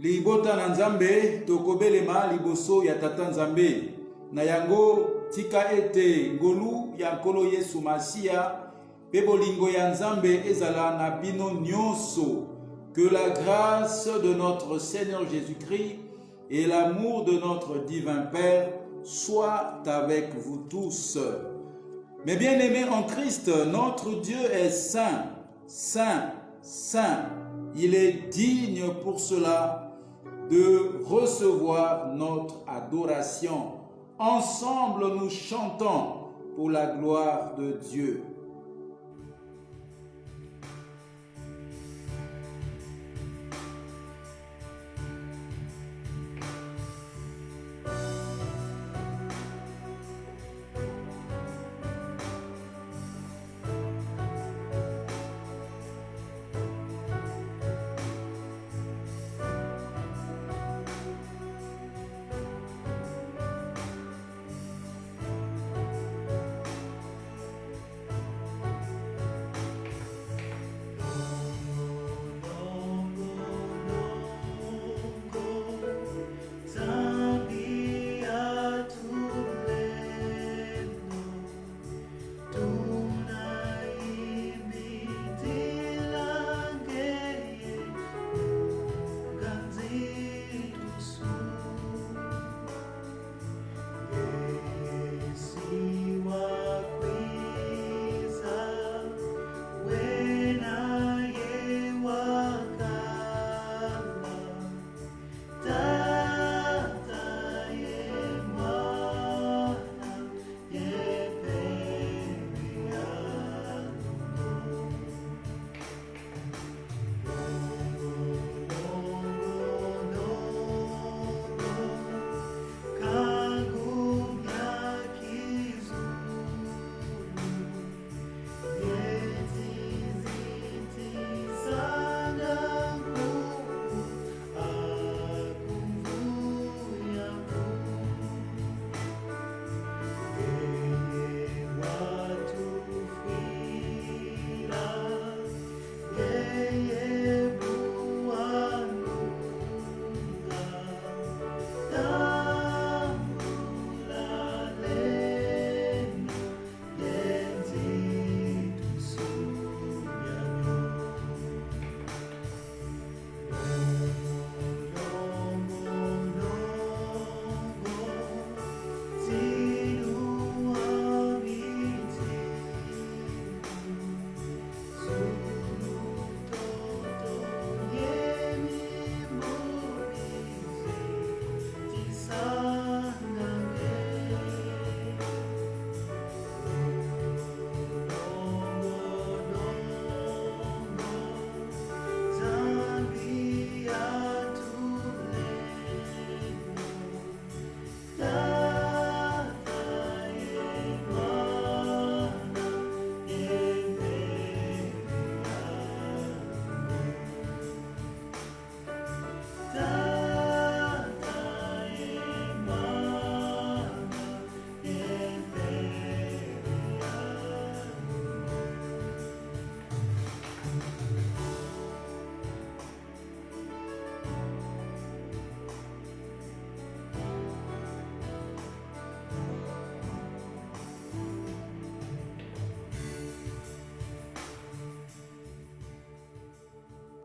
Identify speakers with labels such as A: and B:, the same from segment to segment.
A: Libota na Nzambe tokobelema liboso ya Tata Nzambe. Na yango tika ete ngolu ya nkolo Yesu Masia pe bolingo ya Nzambe ezala na bino nyonso. Que la grâce de notre Seigneur Jésus-Christ et l'amour de notre divin Père soient avec vous tous. Mes bien-aimés en Christ, notre Dieu est saint, saint, saint. Il est digne pour cela de recevoir notre adoration. Ensemble, nous chantons pour la gloire de Dieu.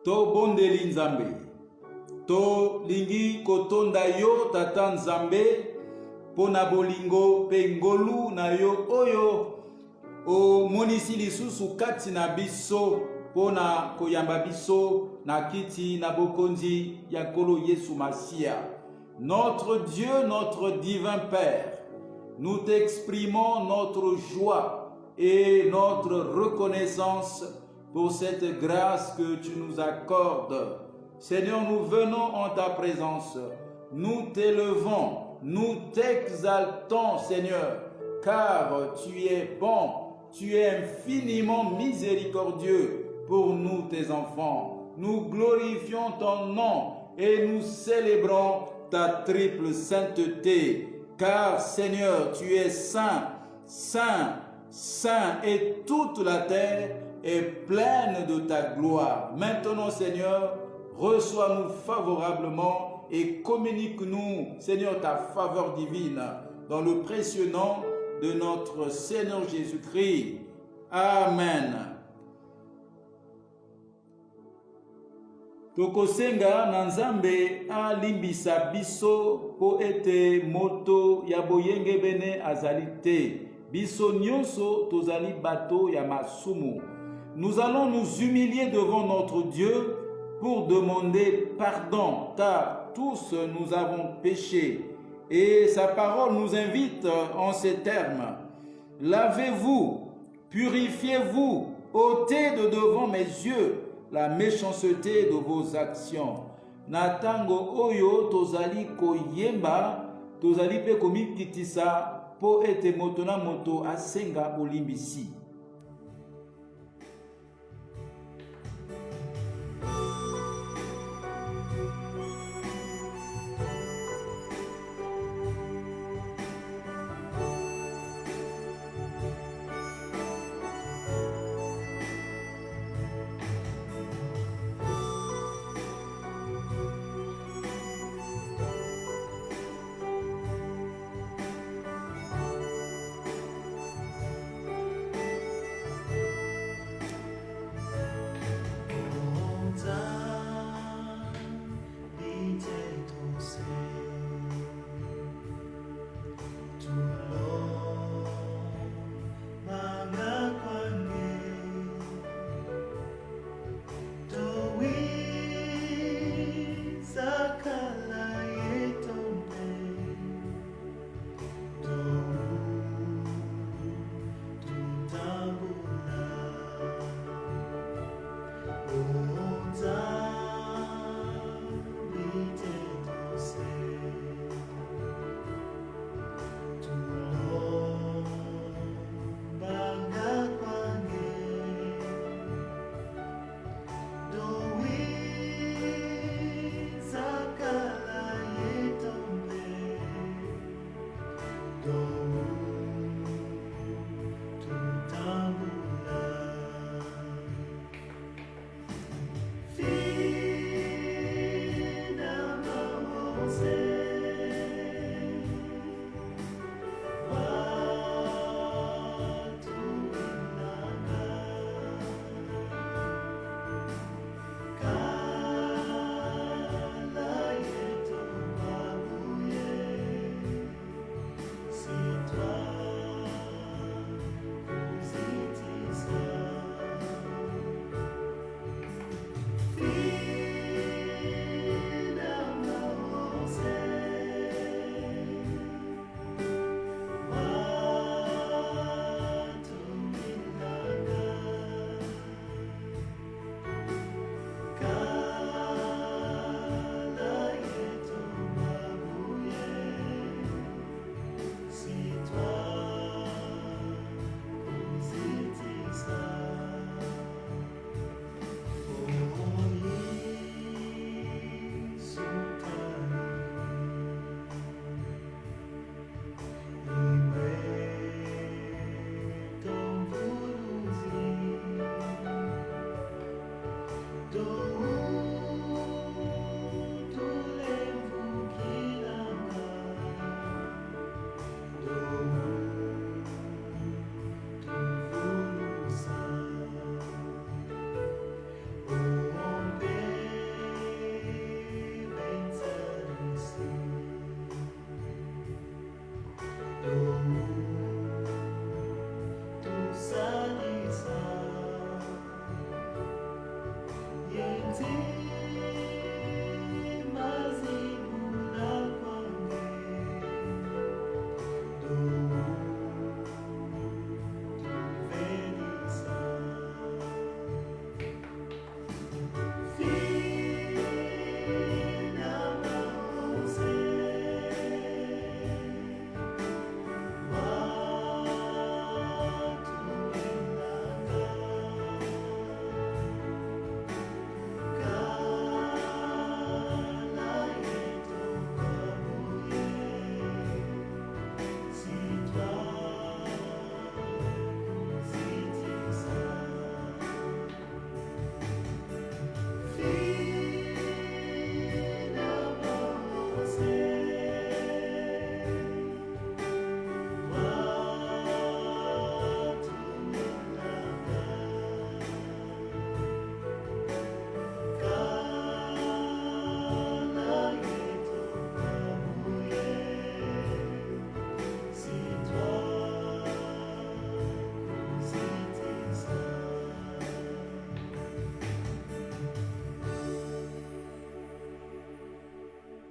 A: To bondeli Nzambe, to lingi kotonda yo Tata Nzambe pona bolingo pe ngolu na yo oyo o monisi lisusu kati na biso pona koyamba biso na kiti na bokonzi ya nkolo Yesu Masia. Notre Dieu, notre divin Père, nous t'exprimons notre joie et notre reconnaissance pour cette grâce que tu nous accordes. Seigneur, nous venons en ta présence, nous t'élevons, nous t'exaltons, Seigneur, car tu es bon, tu es infiniment miséricordieux pour nous, tes enfants. Nous glorifions ton nom et nous célébrons ta triple sainteté, car Seigneur, tu es saint, saint, saint, et toute la terre est pleine de ta gloire. Maintenant, Seigneur, reçois-nous favorablement et communique-nous, Seigneur, ta faveur divine, dans le précieux nom de notre Seigneur Jésus-Christ. Amen. Tokosenga na Nzambe alimbisa biso po ete moto ya boyenge bene azali te. Biso nyonso tozali bato ya masumu. Nous allons nous humilier devant notre Dieu pour demander pardon, car tous nous avons péché. Et sa parole nous invite en ces termes. Lavez-vous, purifiez-vous, ôtez de devant mes yeux la méchanceté de vos actions. Natango oyo tozali koyemba, tozali pe komikitisa po ete moto na moto asenga bolimbisi.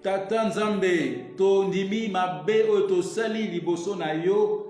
A: Tata Nzambe, tondimi mabe oyo tosali liboso na yo,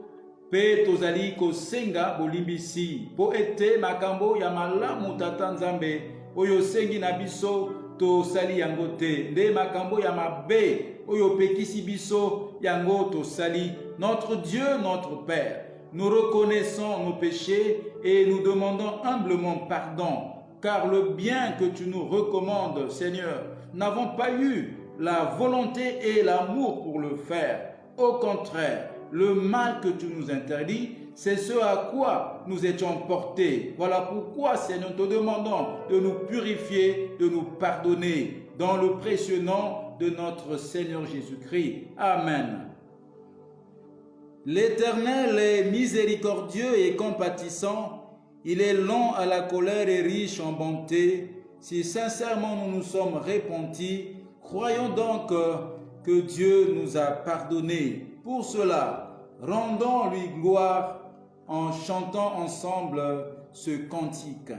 A: pe tozali kosenga bolimbisi, po ete makambo ya malamu Tata Nzambe, oyo sengi na biso tosali yango te. Nde makambo ya mabe oyo pekisi biso yango tosali. Notre Dieu, notre Père, nous reconnaissons nos péchés et nous demandons humblement pardon, car le bien que tu nous recommandes, Seigneur, n'avons pas eu la volonté et l'amour pour le faire. Au contraire, le mal que tu nous interdis, c'est ce à quoi nous étions portés. Voilà pourquoi, Seigneur, nous te demandons de nous purifier, de nous pardonner, dans le précieux nom de notre Seigneur Jésus-Christ. Amen. L'Éternel est miséricordieux et compatissant. Il est lent à la colère et riche en bonté. Si sincèrement nous nous sommes repentis, croyons donc que Dieu nous a pardonnés. Pour cela, rendons-lui gloire en chantant ensemble ce cantique.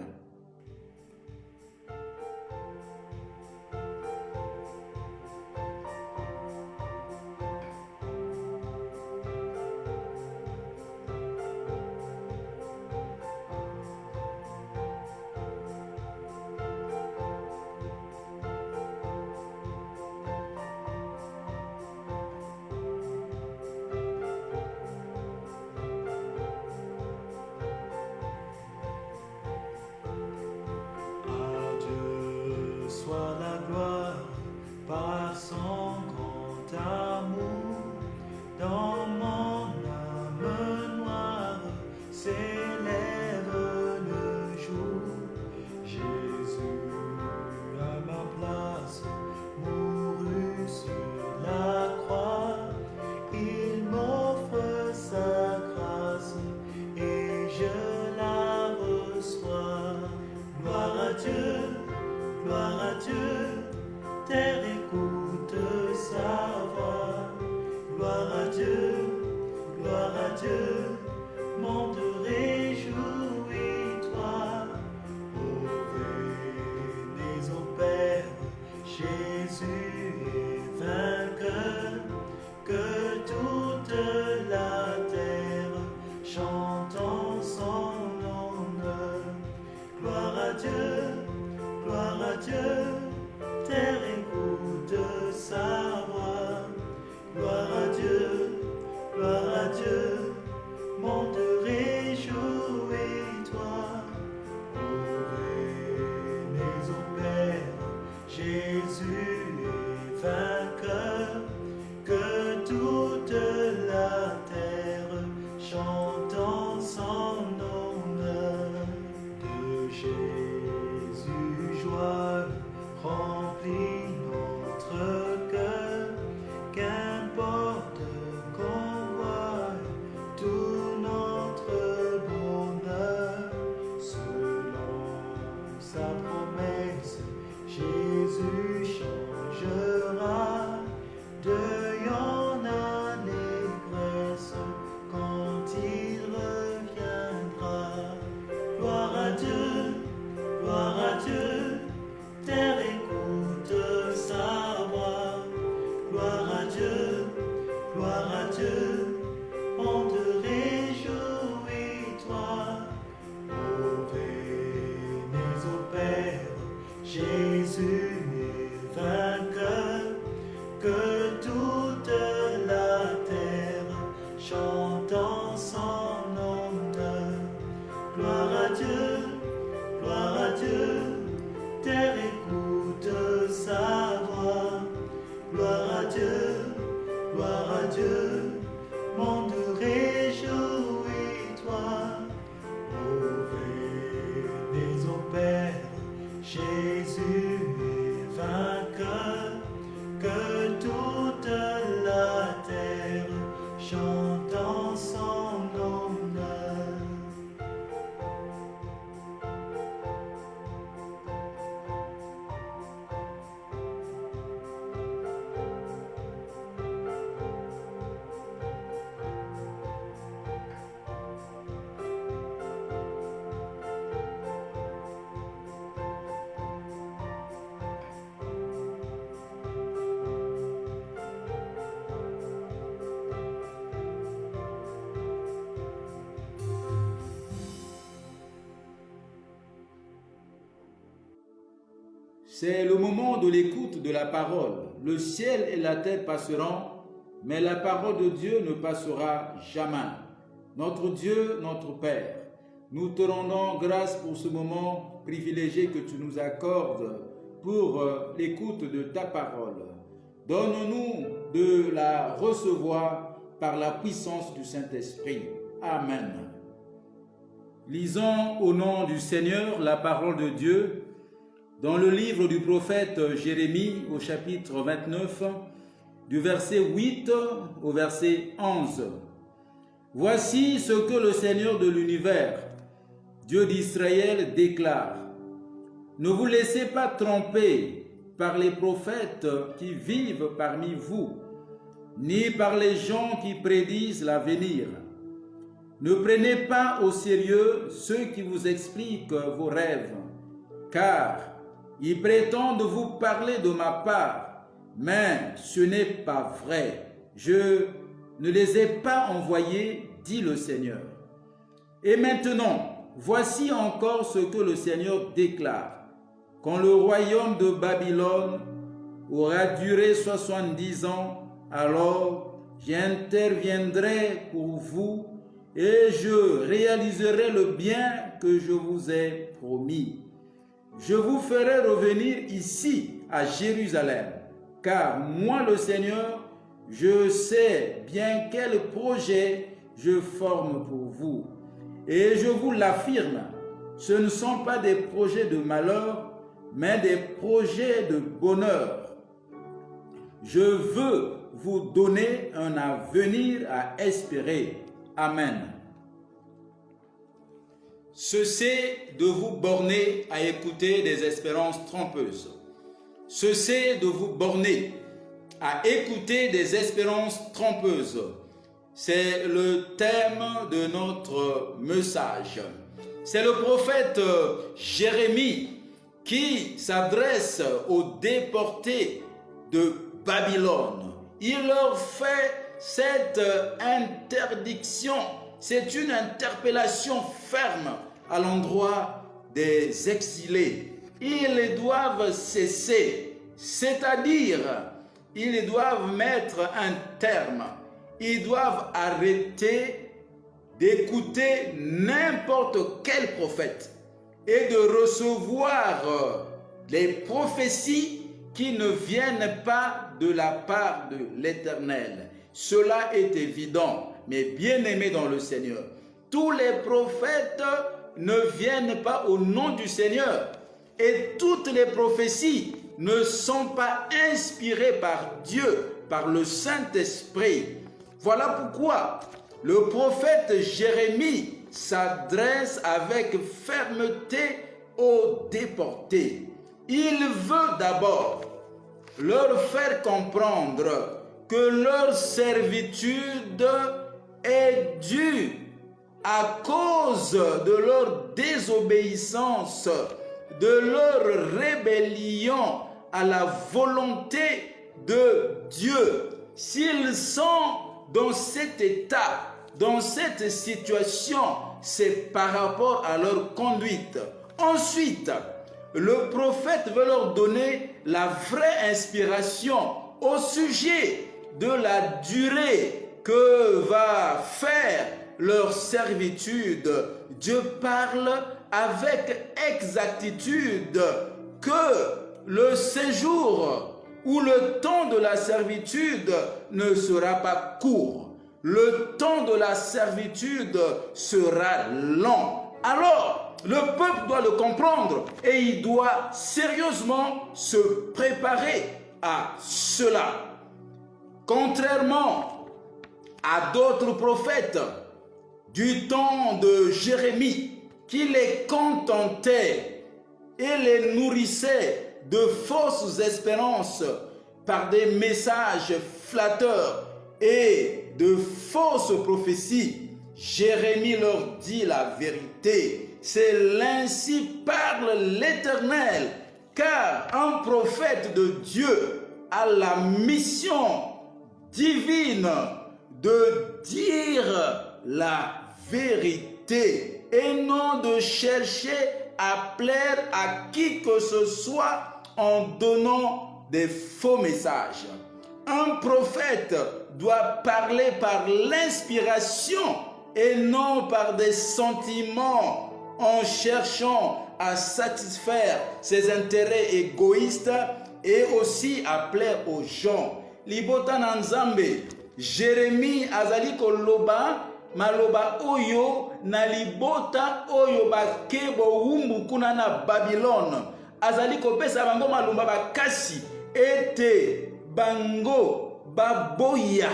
B: Soit la gloire par son grand amour. Dans mon âme noire s'élève le jour. Jésus à ma place mourut sur la croix. Il m'offre sa grâce et je la reçois. Gloire à Dieu. Gloire à Dieu, terre écoute sa voix. Gloire à Dieu, monte réjouis-toi. Ô venez au Père, Jésus est vainqueur, que toute la terre chante en son honneur. Gloire à Dieu, terre écoute sa voix. Gloire à Dieu, monte réjouis-toi. Ô venez au Père, Jésus est vainqueur, que toute la terre chante en son honneur. De Jésus joie remplit notre cœur, qu'importe qu'on voit tout notre bonheur. Selon sa promesse, Jésus changera deuil en allégresse quand il reviendra.
A: C'est le moment de l'écoute de la parole. Le ciel et la terre passeront, mais la parole de Dieu ne passera jamais. Notre Dieu, notre Père, nous te rendons grâce pour ce moment privilégié que tu nous accordes pour l'écoute de ta parole. Donne-nous de la recevoir par la puissance du Saint-Esprit. Amen. Lisons au nom du Seigneur la parole de Dieu dans le livre du prophète Jérémie au chapitre 29, du verset 8 au verset 11. Voici ce que le Seigneur de l'univers, Dieu d'Israël, déclare. Ne vous laissez pas tromper par les prophètes qui vivent parmi vous, ni par les gens qui prédisent l'avenir. Ne prenez pas au sérieux ceux qui vous expliquent vos rêves, car ils prétendent vous parler de ma part, mais ce n'est pas vrai. Je ne les ai pas envoyés, dit le Seigneur. Et maintenant, voici encore ce que le Seigneur déclare. Quand le royaume de Babylone aura duré 70 ans, alors j'interviendrai pour vous et je réaliserai le bien que je vous ai promis. Je vous ferai revenir ici à Jérusalem, car moi le Seigneur, je sais bien quel projet je forme pour vous. Et je vous l'affirme, ce ne sont pas des projets de malheur, mais des projets de bonheur. Je veux vous donner un avenir à espérer. Amen. Cessez de vous borner à écouter des espérances trompeuses. Cessez de vous borner à écouter des espérances trompeuses. C'est le thème de notre message. C'est le prophète Jérémie qui s'adresse aux déportés de Babylone. Il leur fait cette interdiction, c'est une interpellation ferme à l'endroit des exilés. Ils doivent cesser, c'est-à-dire ils doivent mettre un terme. Ils doivent arrêter d'écouter n'importe quel prophète et de recevoir les prophéties qui ne viennent pas de la part de l'Éternel. Cela est évident, mais bien-aimés dans le Seigneur, tous les prophètes ne viennent pas au nom du Seigneur et toutes les prophéties ne sont pas inspirées par Dieu, par le Saint-Esprit. Voilà pourquoi le prophète Jérémie s'adresse avec fermeté aux déportés. Il veut d'abord leur faire comprendre que leur servitude est due à cause de leur désobéissance, de leur rébellion à la volonté de Dieu. S'ils sont dans cet état, dans cette situation, c'est par rapport à leur conduite. Ensuite, le prophète veut leur donner la vraie inspiration au sujet de la durée que va faire leur servitude. Dieu parle avec exactitude que le séjour ou le temps de la servitude ne sera pas court. Le temps de la servitude sera long. Alors, le peuple doit le comprendre et il doit sérieusement se préparer à cela. Contrairement à d'autres prophètes du temps de Jérémie qui les contentaient et les nourrissaient de fausses espérances par des messages flatteurs et de fausses prophéties, Jérémie leur dit la vérité. C'est l'ainsi parle l'Éternel, car un prophète de Dieu a la mission divine de dire la vérité et non de chercher à plaire à qui que ce soit en donnant des faux messages. Un prophète doit parler par l'inspiration et non par des sentiments en cherchant à satisfaire ses intérêts égoïstes et aussi à plaire aux gens. Libota na Nzambe, Jérémie azali koloba maloba oyo na libota oyo bakebo wumbu kuna na Babylone. Azali kopesa bango malumba bakasi ete bango baboya,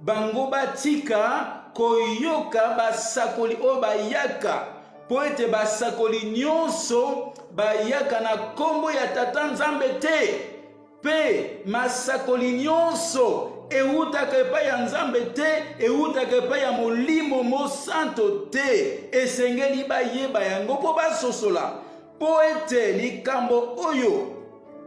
A: bango batika koyoka basakoli oyo bayaka, po ete basakoli nyonso bayaka na kombo ya Tata Nzambe te, pe masakoli nyonso eutaka epai ya Nzambe te, eutaka epai ya Molimo Mosanto te. Esengeli bayeba yango po basosola, po ete likambo oyo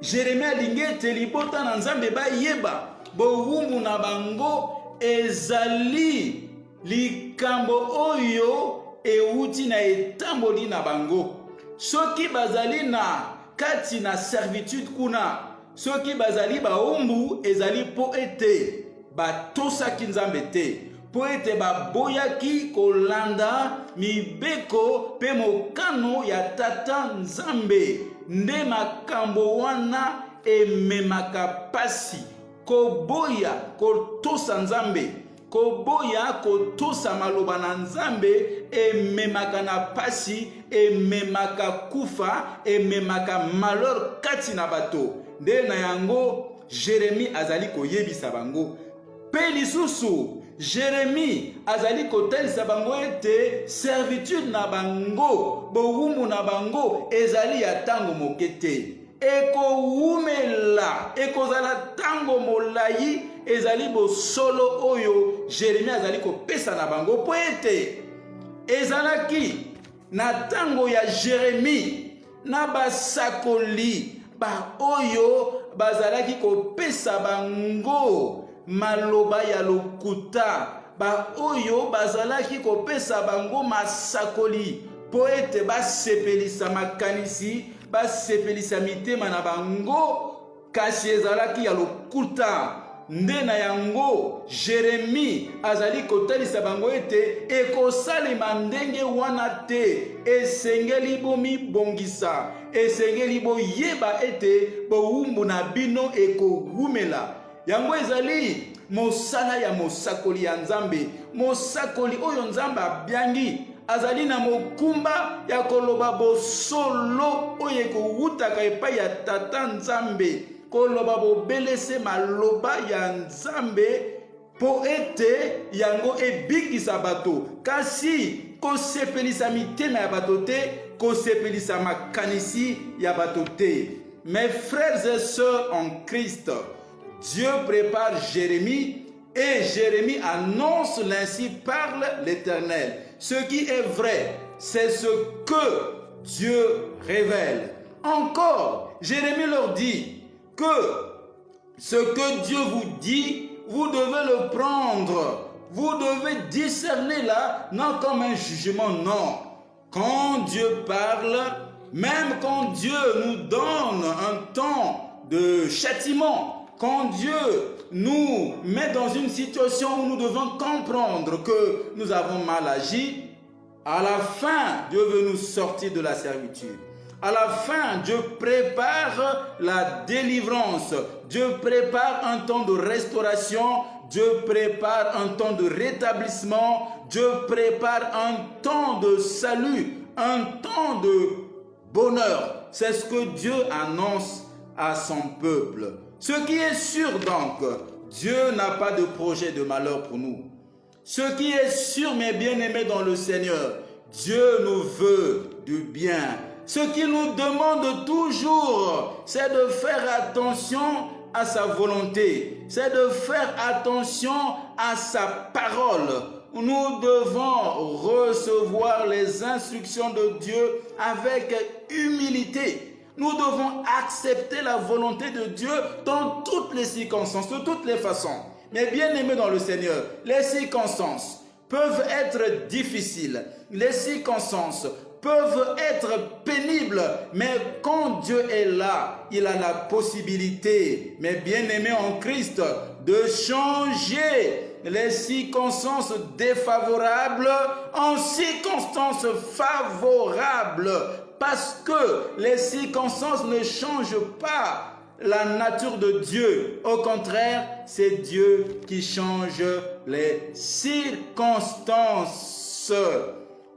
A: Jérémie alingi ete libota na Nzambe bayeba bowumbu na bango ezali likambo oyo euti na etamboli na bango. Soki bazali na kati na servitude kuna, soki bazali baumbu ezali po ete batosaki Nzambe te, po ete baboyaki kolanda mibeko pe mokano ya Tata Nzambe. Nde makambo wana ememaka pasi. Koboya kotosa Nzambe, koboya kotosa maloba na Nzambe ememaka na pasi, ememaka kufa, ememaka malheur kati na bato. Nde na yango Jérémie azali koyebisa bango. Pe lisusu Jérémie azali kotelisa bango ete servitude na bango, bowumbu na bango ezali ya tango moke te. Ekowumela, ekozala tango molai, ezali bosolo oyo Jérémie azali kopesa na bango, po ete ezalaki na tango ya Jérémie na basakoli ba oyo bazalaki kopesa bango maloba ya lokuta, ba oyo bazalaki kopesa bango masakoli po ete basepelisa makanisi, basepelisa mitema na bango, kasi ezalaki ya lokuta. Nde na yango Jérémie azali kotalisa bango ete ekosalema ndenge wana te, esengeli bomibongisa, esengeli boyeba ete bowumbu na bino ekowumela. Yango ezali mosala ya mosakoli ya Nzambe, mosakoli oyo Nzambe abiangi azali na mokumba ya koloba bosolo oyo ekowutaka epai ya Tata Nzambe, koloba bobelese maloba ya Nzambe po ete yango ebikisa bato, kasi kosepelisa mitema ya bato te, kosepelisa makanisi ya bato te. Mes frères et sœurs en Christ, Dieu prépare Jérémie et Jérémie annonce l'ainsi parle l'Éternel. Ce qui est vrai, c'est ce que Dieu révèle. Encore, Jérémie leur dit que ce que Dieu vous dit, vous devez le prendre. Vous devez discerner là, non comme un jugement, non. Quand Dieu parle, même quand Dieu nous donne un temps de châtiment, quand Dieu nous met dans une situation où nous devons comprendre que nous avons mal agi, à la fin, Dieu veut nous sortir de la servitude. À la fin, Dieu prépare la délivrance. Dieu prépare un temps de restauration. Dieu prépare un temps de rétablissement. Dieu prépare un temps de salut, un temps de bonheur. C'est ce que Dieu annonce à son peuple. Ce qui est sûr donc, Dieu n'a pas de projet de malheur pour nous. Ce qui est sûr, mes bien-aimés dans le Seigneur, Dieu nous veut du bien. Ce qu'il nous demande toujours, c'est de faire attention à sa volonté, c'est de faire attention à sa parole. Nous devons recevoir les instructions de Dieu avec humilité. Nous devons accepter la volonté de Dieu dans toutes les circonstances, de toutes les façons. Mais bien aimés dans le Seigneur, les circonstances peuvent être difficiles. Les circonstances peuvent être pénibles, mais quand Dieu est là, il a la possibilité, mes bien-aimés en Christ, de changer les circonstances défavorables en circonstances favorables, parce que les circonstances ne changent pas la nature de Dieu. Au contraire, c'est Dieu qui change les circonstances.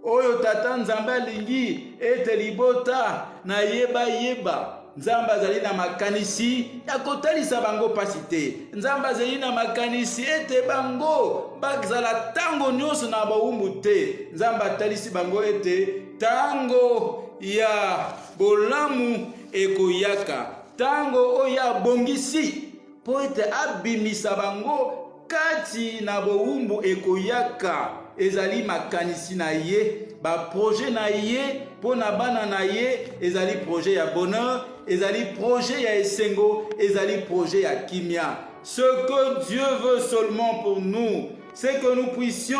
A: Oyo tata nzambe alingi ete libota na yeba yeba. Nzambe azali na makanisi ya kotalisa bango pasi te. Nzambe azali na makanisi ete bango bazala tango nyonso na bawumbu te. Nzambe atalisi bango ete tango ya bolamu ekoyaka, tango oya bongisi po ete abimisa bango kati na bowumbu ekoyaka. Ezali makanisi na ye, ba projet na ye, po na bana na ye, ezali projet ya bonheur, ezali projet ya esengo, ezali projet ya kimia. Ce que Dieu veut seulement pour nous, c'est que nous puissions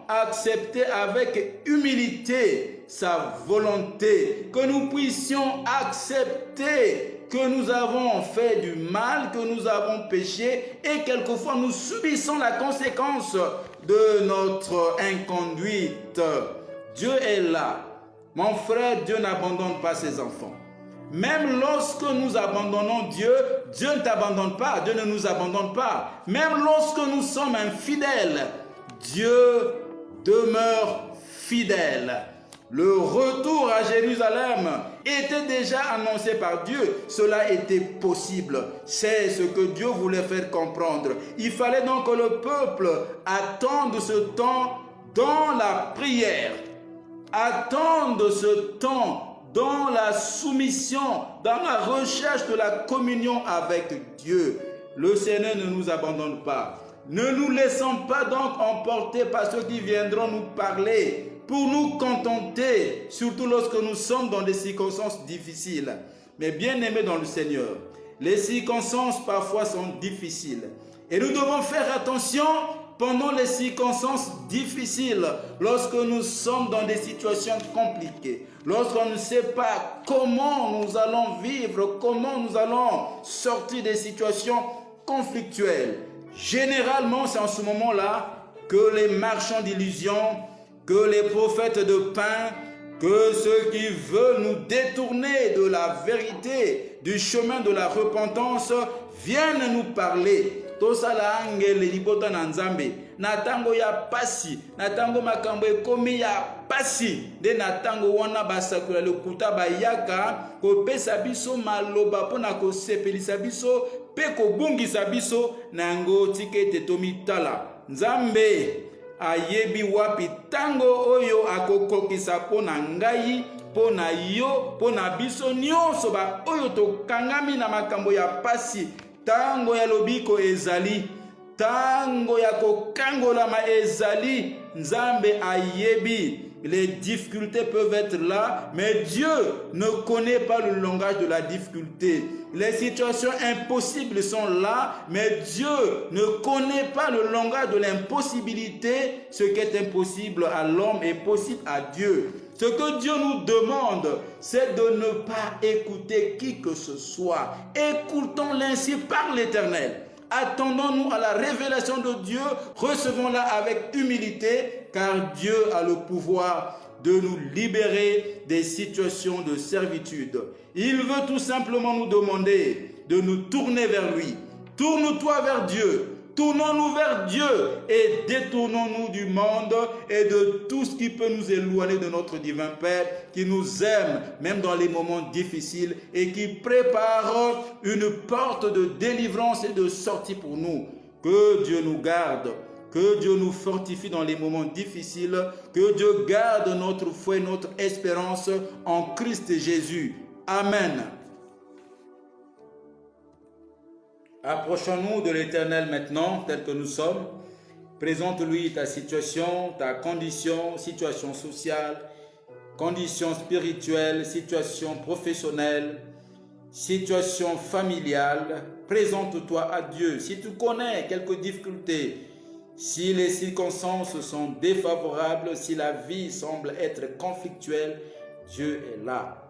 A: accepter avec humilité sa volonté, que nous puissions accepter que nous avons fait du mal, que nous avons péché et quelquefois nous subissons la conséquence de notre inconduite. Dieu est là. Mon frère, Dieu n'abandonne pas ses enfants. Même lorsque nous abandonnons Dieu, Dieu ne t'abandonne pas, Dieu ne nous abandonne pas. Même lorsque nous sommes infidèles, Dieu demeure fidèle. Le retour à Jérusalem était déjà annoncé par Dieu. Cela était possible. C'est ce que Dieu voulait faire comprendre. Il fallait donc que le peuple attende ce temps dans la prière. Attende ce temps dans la soumission, dans la recherche de la communion avec Dieu. Le Seigneur ne nous abandonne pas. Ne nous laissons pas donc emporter par ceux qui viendront nous parler pour nous contenter, surtout lorsque nous sommes dans des circonstances difficiles. Mais bien aimés dans le Seigneur, les circonstances parfois sont difficiles. Et nous devons faire attention pendant les circonstances difficiles, lorsque nous sommes dans des situations compliquées, lorsqu'on ne sait pas comment nous allons vivre, comment nous allons sortir des situations conflictuelles. Généralement, c'est en ce moment-là que les marchands d'illusions, que les prophètes de pain, que ceux qui veulent nous détourner de la vérité, du chemin de la repentance, viennent nous parler. Tosala angele libota na nzambe, na tango ya pasi, na tango makambo ekomi ya pasi, de na tango wana basakula lokuta bayaka, kopesa biso maloba pona kosepelisa biso, pe kobungisa biso, nango tikete tomitala. Nzambe ayebi wapi tango oyo akokokisa pona ngai, pona yo, pona biso nyonso ba oyo tokangami na makambo ya pasi. Tango ya lobiko ezali, tango ya kokangolama ezali, Nzambe ayebi. Les difficultés peuvent être là, mais Dieu ne connaît pas le langage de la difficulté. Les situations impossibles sont là, mais Dieu ne connaît pas le langage de l'impossibilité. Ce qui est impossible à l'homme est possible à Dieu. Ce que Dieu nous demande, c'est de ne pas écouter qui que ce soit. Écoutons-le ainsi par l'Éternel. Attendons-nous à la révélation de Dieu, recevons-la avec humilité, car Dieu a le pouvoir de nous libérer des situations de servitude. Il veut tout simplement nous demander de nous tourner vers lui. Tourne-toi vers Dieu. Tournons-nous vers Dieu et détournons-nous du monde et de tout ce qui peut nous éloigner de notre divin Père qui nous aime même dans les moments difficiles et qui prépare une porte de délivrance et de sortie pour nous. Que Dieu nous garde, que Dieu nous fortifie dans les moments difficiles, que Dieu garde notre foi et notre espérance en Christ Jésus. Amen. Approchons-nous de l'Éternel maintenant, tel que nous sommes. Présente-lui ta situation, ta condition, situation sociale, condition spirituelle, situation professionnelle, situation familiale. Présente-toi à Dieu. Si tu connais quelques difficultés, si les circonstances sont défavorables, si la vie semble être conflictuelle, Dieu est là.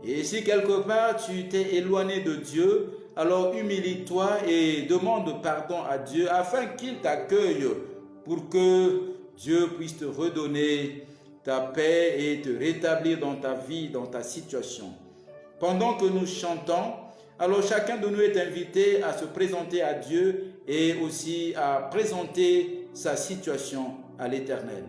A: Et si quelque part tu t'es éloigné de Dieu, alors humilie-toi et demande pardon à Dieu afin qu'il t'accueille pour que Dieu puisse te redonner ta paix et te rétablir dans ta vie, dans ta situation. Pendant que nous chantons, alors chacun de nous est invité à se présenter à Dieu et aussi à présenter sa situation à l'Éternel.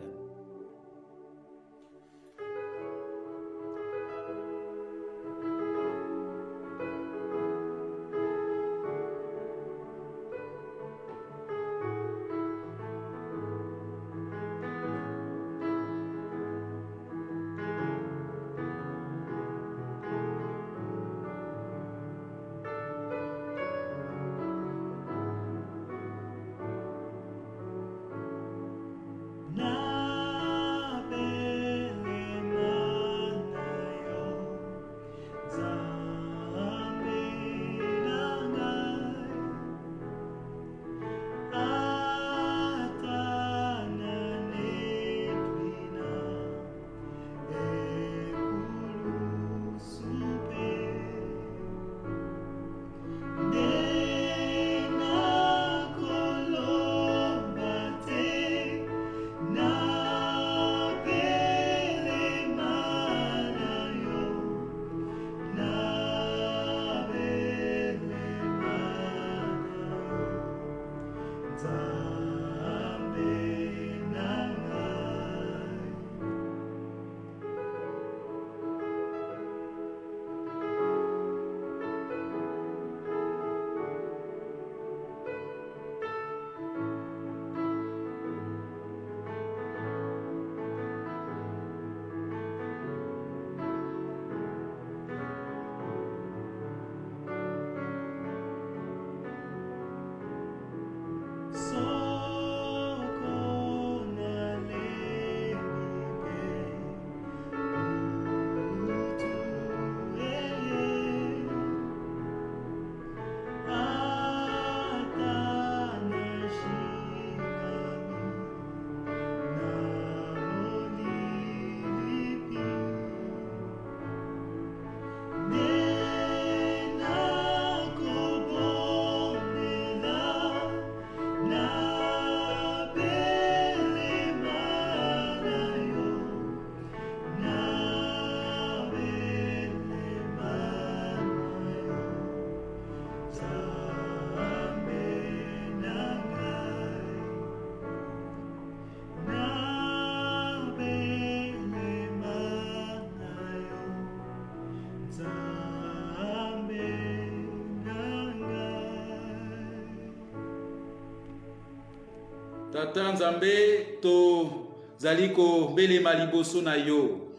A: Tata Nzambe tozali kobelema liboso na yo.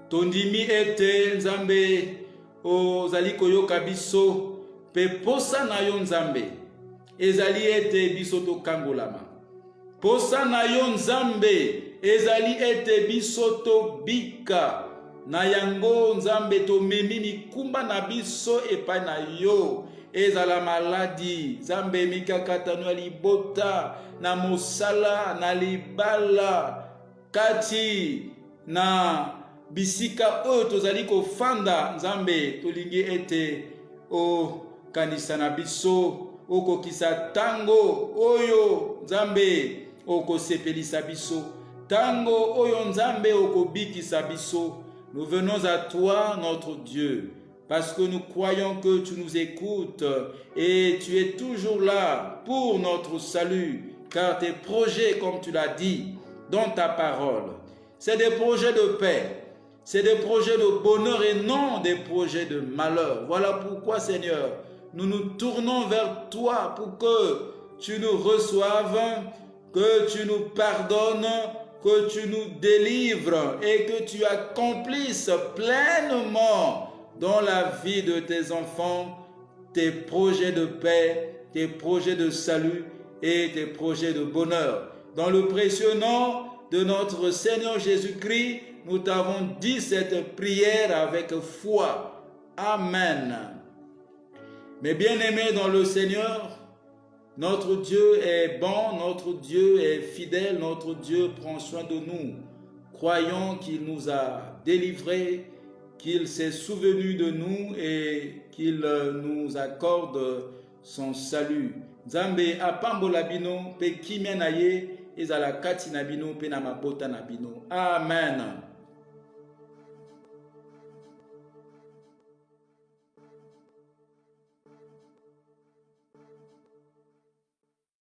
A: Tondimi ete Nzambe ozali koyoka biso pe posa na yo Nzambe ezali ete biso tokangolama. Posa na yo Nzambe ezali ete biso tobika na yango Nzambe tomemi mikumba na biso epai na yo. Ezala maladi Nzambe mikakatano ya libota na mosala na libala kati na bisika oyo tozali kofanda Nzambe tolingi ete o kanisa na biso okokisa tango oyo Nzambe okosepelisa biso tango oyo Nzambe okobikisa biso. Nous venons à toi notre Dieu parce que nous croyons que tu nous écoutes et tu es toujours là pour notre salut, car tes projets, comme tu l'as dit dans ta parole, c'est des projets de paix, c'est des projets de bonheur et non des projets de malheur. Voilà pourquoi, Seigneur, nous nous tournons vers toi pour que tu nous reçoives, que tu nous pardonnes, que tu nous délivres et que tu accomplisses pleinement dans la vie de tes enfants, tes projets de paix, tes projets de salut et tes projets de bonheur. Dans le précieux nom de notre Seigneur Jésus-Christ, nous t'avons dit cette prière avec foi. Amen. Mes bien-aimés dans le Seigneur, notre Dieu est bon, notre Dieu est fidèle, notre Dieu prend soin de nous. Croyons qu'il nous a délivrés qu'il s'est souvenu de nous et qu'il nous accorde son salut. Nzambe apambola bino pe kimia na ye ezala kati na bino pe na mabota na bino. Amen.